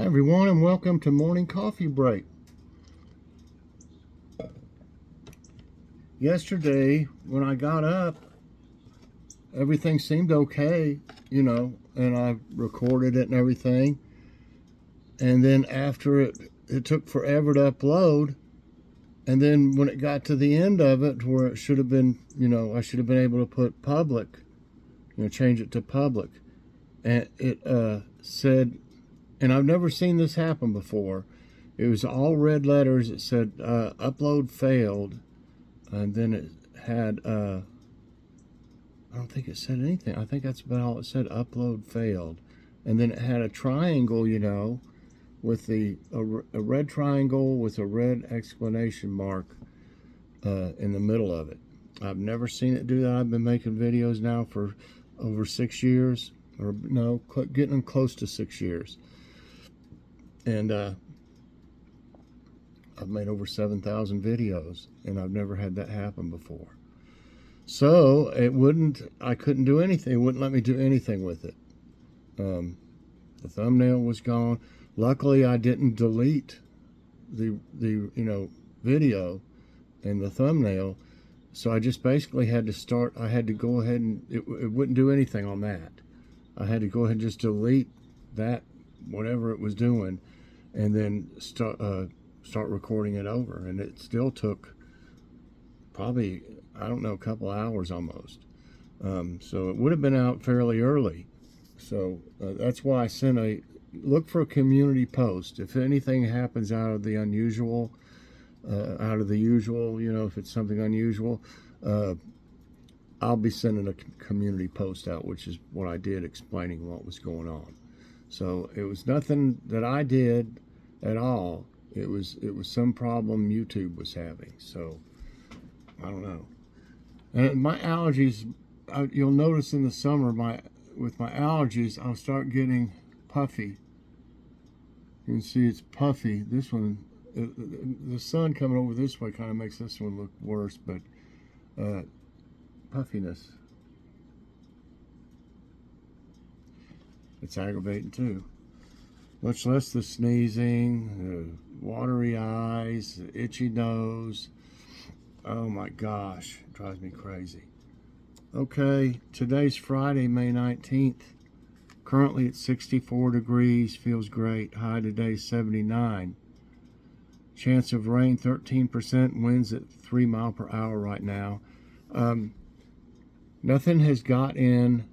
Hi everyone, and welcome to Morning Coffee Break. Yesterday when I got up, everything seemed okay, and I recorded it and everything. And then after it took forever to upload. And then when it got to the end of it, where it should have been, I should have been able to put public, change it to public. And it said, and I've never seen this happen before. It was all red letters. It said upload failed. And then it had, I don't think it said anything. I think that's about all it said, upload failed. And then it had a triangle, with a red triangle with a red exclamation mark in the middle of it. I've never seen it do that. I've been making videos now for over 6 years, or no, getting close to 6 years. And I've made over 7,000 videos, and I've never had that happen before. So I couldn't do anything. It wouldn't let me do anything with it. The thumbnail was gone. Luckily, I didn't delete the video and the thumbnail. So I just basically had to start. I had to go ahead and it wouldn't do anything on that. I had to go ahead and just delete that, whatever it was doing, and then start recording it over. And it still took probably, I don't know, a couple hours almost. So it would have been out fairly early. So that's why I sent look for a community post. If anything happens out of the unusual, out of the usual, if it's something unusual, I'll be sending a community post out, which is what I did, explaining what was going on. So it was nothing that I did at all. It was some problem YouTube was having. So I don't know. And my allergies, you'll notice in the summer, with my allergies, I'll start getting puffy. You can see it's puffy. This one, the sun coming over this way kind of makes this one look worse, but puffiness. It's aggravating too. Much less the sneezing, the watery eyes, the itchy nose. Oh my gosh, it drives me crazy. Okay, today's Friday, May 19th. Currently it's 64 degrees, feels great. High today 79. Chance of rain 13%, winds at 3 miles per hour right now. Nothing has got in.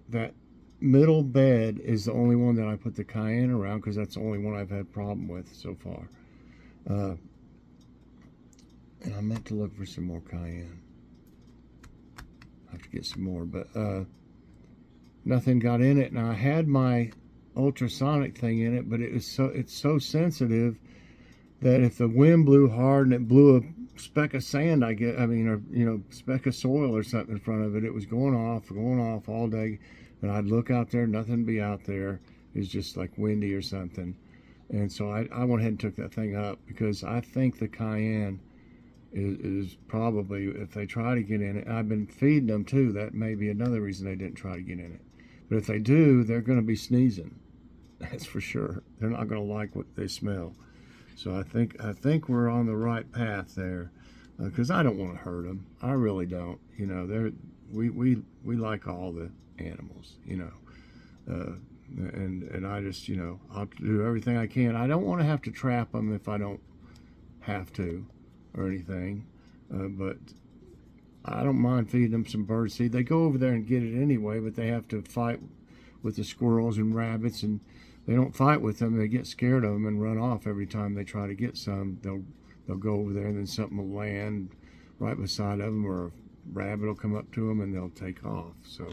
That middle bed is the only one that I put the cayenne around, because that's the only one I've had problem with so far. And I meant to look for some more cayenne. I have to get some more, but nothing got in it. Now I had my ultrasonic thing in it, but it's so sensitive that if the wind blew hard and it blew a speck of sand, or speck of soil or something in front of it, it was going off all day. And I'd look out there, nothing be out there. It's just like windy or something. And so I went ahead and took that thing up, because I think the cayenne is probably, if they try to get in it, I've been feeding them too, that may be another reason they didn't try to get in it. But if they do, they're going to be sneezing. That's for sure. They're not going to like what they smell. So I think we're on the right path there, because I don't want to hurt them. I really don't. We like all the animals, and I just, I'll do everything I can. I don't want to have to trap them if I don't have to or anything, but I don't mind feeding them some bird seed. They go over there and get it anyway, but they have to fight with the squirrels and rabbits, and they don't fight with them. They get scared of them and run off every time they try to get some. They'll go over there, and then something will land right beside them, or a rabbit will come up to them and they'll take off. So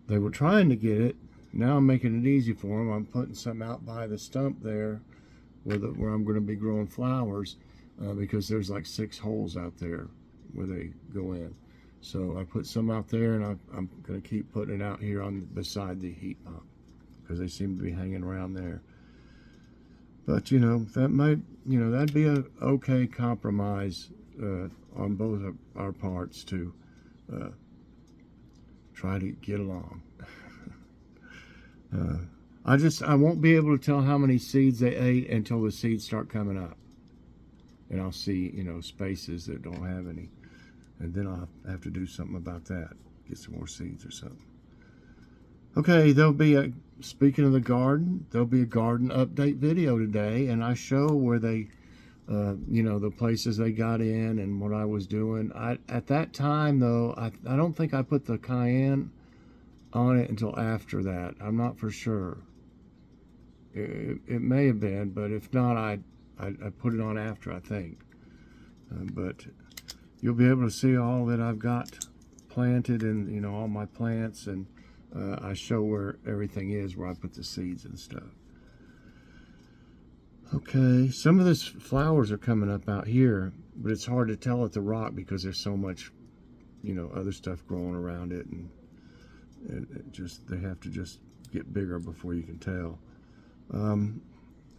they were trying to get it. Now I'm making it easy for them. I'm putting some out by the stump there where I'm going to be growing flowers, because there's like 6 holes out there where they go in. So I put some out there, and I'm going to keep putting it out here beside the heat pump, because they seem to be hanging around there. But that might, that'd be a okay compromise on both of our parts to try to get along. I won't be able to tell how many seeds they ate until the seeds start coming up. And I'll see, spaces that don't have any. And then I'll have to do something about that. Get some more seeds or something. Okay, speaking of the garden, there'll be a garden update video today. And I show where they, the places they got in and what I was doing. At that time, though, I don't think I put the cayenne on it until after that. I'm not for sure. It may have been, but if not, I put it on after, I think. But you'll be able to see all that I've got planted and, all my plants. And I show where everything is, where I put the seeds and stuff. Okay, some of these flowers are coming up out here, but it's hard to tell at the rock because there's so much, other stuff growing around it. And they have to just get bigger before you can tell.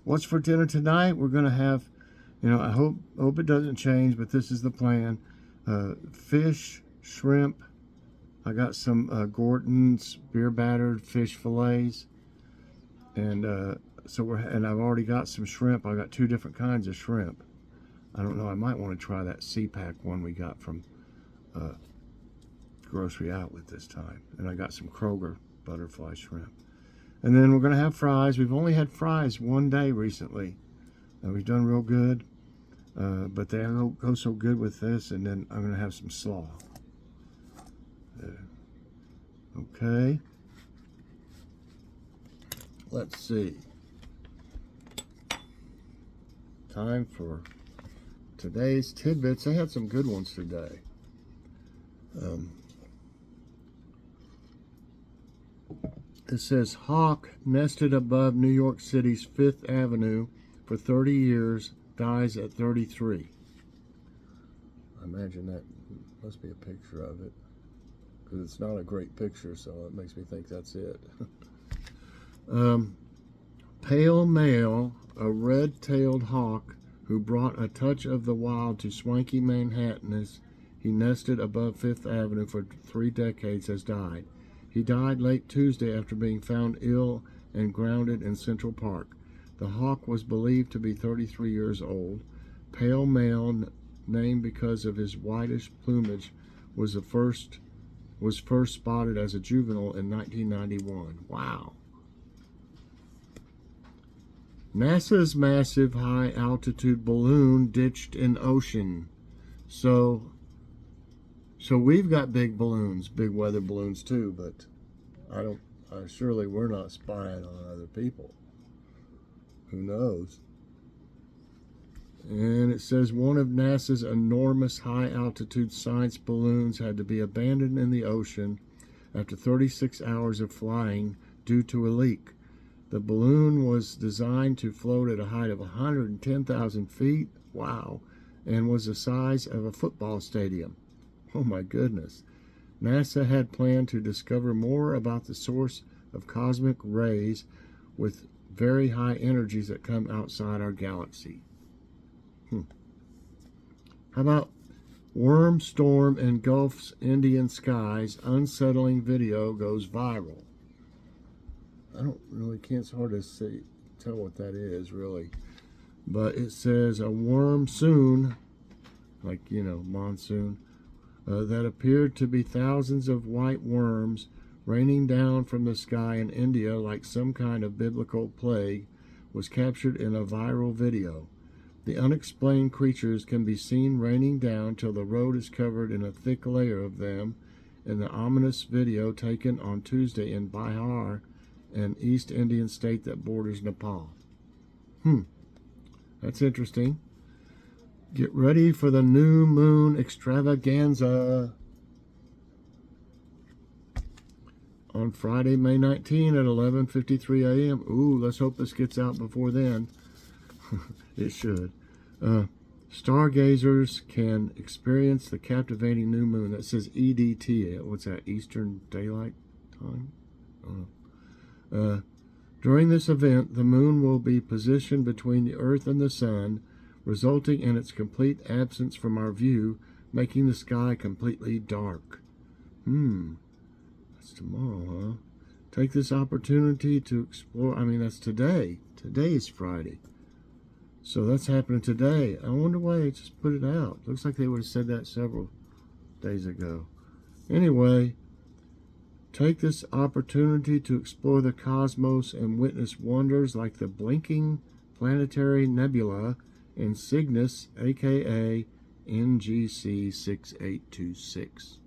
What's for dinner tonight? We're going to have, I hope it doesn't change, but this is the plan. Fish, shrimp. I got some Gorton's beer battered fish fillets, and I've already got some shrimp. I got 2 different kinds of shrimp. I don't know. I might want to try that C-pack one we got from Grocery Outlet this time, and I got some Kroger butterfly shrimp. And then we're going to have fries. We've only had fries one day recently. We've done real good. But they go so good with this. And then I'm going to have some slaw. Okay. Let's see. Time for today's tidbits. I had some good ones today. It says, hawk nested above New York City's 5th Avenue for 30 years, dies at 33. I imagine that must be a picture of it, because it's not a great picture, so it makes me think that's it. Pale male, a red-tailed hawk who brought a touch of the wild to swanky Manhattan as he nested above 5th Avenue for 3 decades, has died. He died late Tuesday after being found ill and grounded in Central Park. The hawk was believed to be 33 years old. Pale male, named because of his whitish plumage, was first spotted as a juvenile in 1991. Wow. NASA's massive high-altitude balloon ditched in ocean. So we've got big balloons, big weather balloons too, but surely we're not spying on other people. Who knows? And it says one of NASA's enormous high-altitude science balloons had to be abandoned in the ocean after 36 hours of flying due to a leak. The balloon was designed to float at a height of 110,000 feet, wow, and was the size of a football stadium. Oh my goodness. NASA had planned to discover more about the source of cosmic rays with very high energies that come outside our galaxy. How about worm storm engulfs Indian skies, unsettling video goes viral. It's hard to tell what that is really. But it says a worm soon, like, monsoon, that appeared to be thousands of white worms raining down from the sky in India like some kind of biblical plague, was captured in a viral video. The unexplained creatures can be seen raining down till the road is covered in a thick layer of them in the ominous video taken on Tuesday in Bihar, an East Indian state that borders Nepal. That's interesting. Get ready for the new moon extravaganza on Friday, May 19 at 11:53 a.m. Ooh, let's hope this gets out before then. It should. Stargazers can experience the captivating new moon. That says EDT. What's that? Eastern Daylight Time? During this event, the moon will be positioned between the Earth and the Sun, resulting in its complete absence from our view, making the sky completely dark. That's tomorrow, huh? Take this opportunity to explore. I mean, that's today. Today is Friday. So that's happening today. I wonder why they just put it out. Looks like they would have said that several days ago. Anyway, take this opportunity to explore the cosmos and witness wonders like the blinking planetary nebula in Cygnus, aka NGC 6826.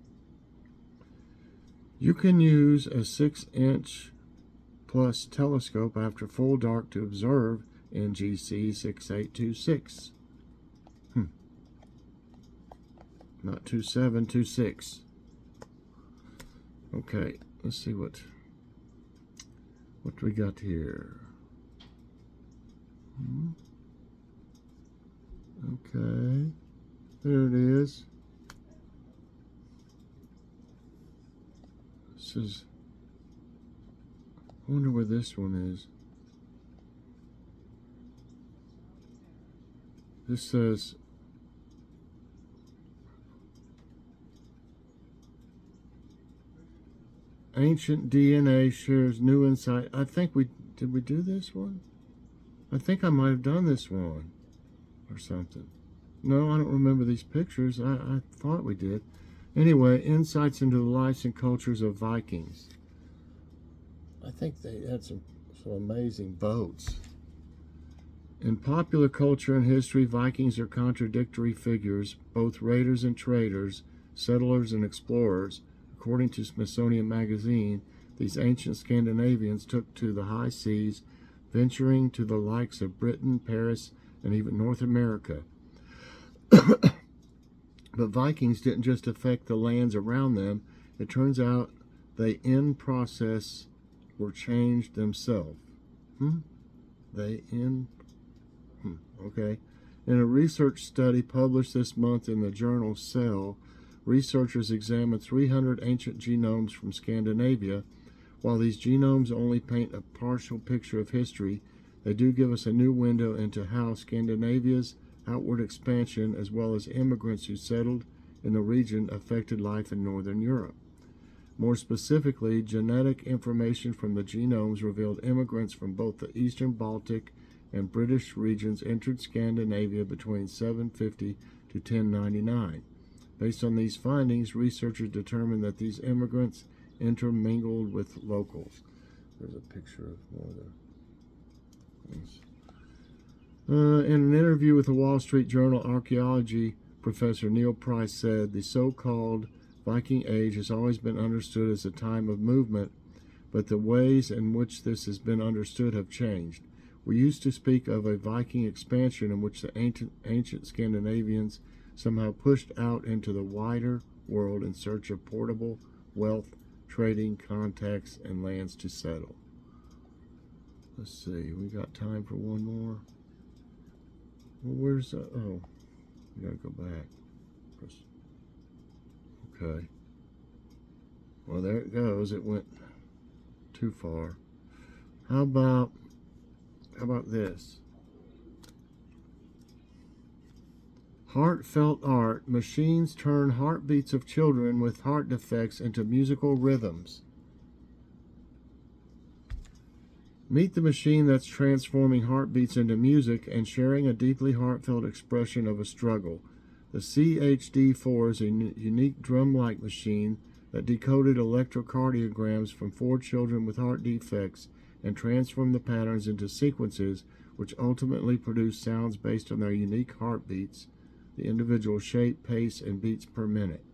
You can use a 6-inch plus telescope after full dark to observe NGC 6826. Not 27, 26. Okay, let's see what we got here. Okay, there it is. This is, I wonder where this one is. This says ancient DNA shares new insight. I think did we do this one? I think I might have done this one or something. No, I don't remember these pictures. I thought we did. Anyway, insights into the lives and cultures of Vikings. I think they had some amazing boats. In popular culture and history, Vikings are contradictory figures, both raiders and traders, settlers and explorers. According to Smithsonian Magazine, these ancient Scandinavians took to the high seas, venturing to the likes of Britain, Paris, and even North America. But Vikings didn't just affect the lands around them. It turns out they, in process, were changed themselves. Okay. In a research study published this month in the journal Cell, researchers examined 300 ancient genomes from Scandinavia. While these genomes only paint a partial picture of history, they do give us a new window into how Scandinavia's outward expansion, as well as immigrants who settled in the region, affected life in Northern Europe. More specifically, genetic information from the genomes revealed immigrants from both the Eastern Baltic and British regions entered Scandinavia between 750 to 1099. Based on these findings, researchers determined that these immigrants intermingled with locals. There's a picture of one of the things. In an interview with the Wall Street Journal, archaeology professor Neil Price said, the so-called Viking Age has always been understood as a time of movement, but the ways in which this has been understood have changed. We used to speak of a Viking expansion in which the ancient Scandinavians somehow pushed out into the wider world in search of portable wealth, trading, contacts, and lands to settle. Let's see, we got time for one more. Well, where's that? Oh, we gotta go back. Okay. Well, there it goes. It went too far. How about this? Heartfelt art. Machines turn heartbeats of children with heart defects into musical rhythms. Meet the machine that's transforming heartbeats into music and sharing a deeply heartfelt expression of a struggle. The CHD4 is a unique drum-like machine that decoded electrocardiograms from 4 children with heart defects and transformed the patterns into sequences which ultimately produce sounds based on their unique heartbeats, the individual shape, pace, and beats per minute.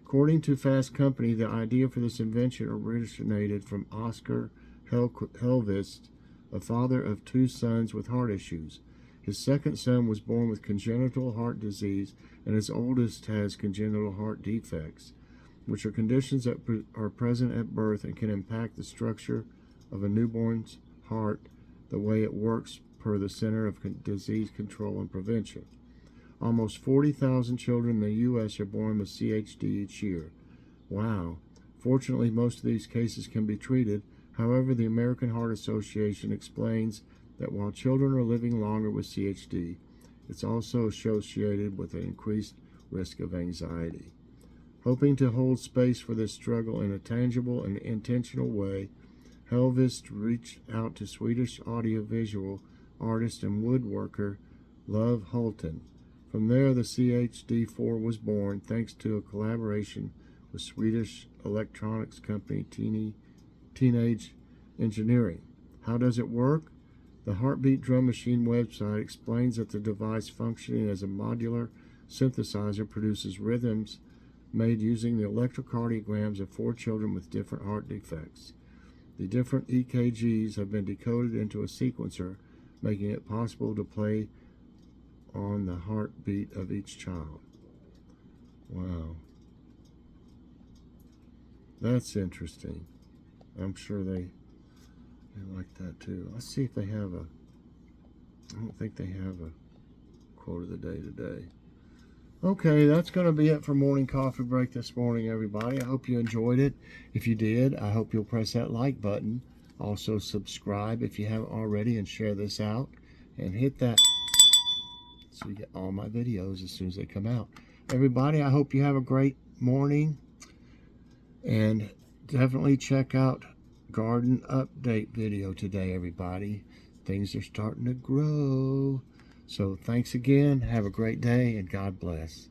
According to Fast Company, the idea for this invention originated from Oscar Helvist, a father of 2 sons with heart issues. His second son was born with congenital heart disease, and his oldest has congenital heart defects, which are conditions that are present at birth and can impact the structure of a newborn's heart, the way it works per the Center of Disease Control and Prevention. Almost 40,000 children in the U.S. are born with CHD each year. Wow. Fortunately, most of these cases can be treated. However, the American Heart Association explains that while children are living longer with CHD, it's also associated with an increased risk of anxiety. Hoping to hold space for this struggle in a tangible and intentional way, Helvest reached out to Swedish audiovisual artist and woodworker Love Hulten. From there, the CHD4 was born, thanks to a collaboration with Swedish electronics company Teenage Engineering. How does it work? The Heartbeat Drum Machine website explains that the device, functioning as a modular synthesizer, produces rhythms made using the electrocardiograms of 4 children with different heart defects. The different EKGs have been decoded into a sequencer, making it possible to play on the heartbeat of each child. Wow. That's interesting. I'm sure they like that too. Let's see if they have a... I don't think they have a quote of the day today. Okay, that's going to be it for Morning Coffee Break this morning, everybody. I hope you enjoyed it. If you did, I hope you'll press that like button. Also, subscribe if you haven't already, and share this out. And hit that so you get all my videos as soon as they come out. Everybody, I hope you have a great morning. And definitely check out Garden Update video today, everybody. Things are starting to grow. So thanks again. Have a great day, and God bless.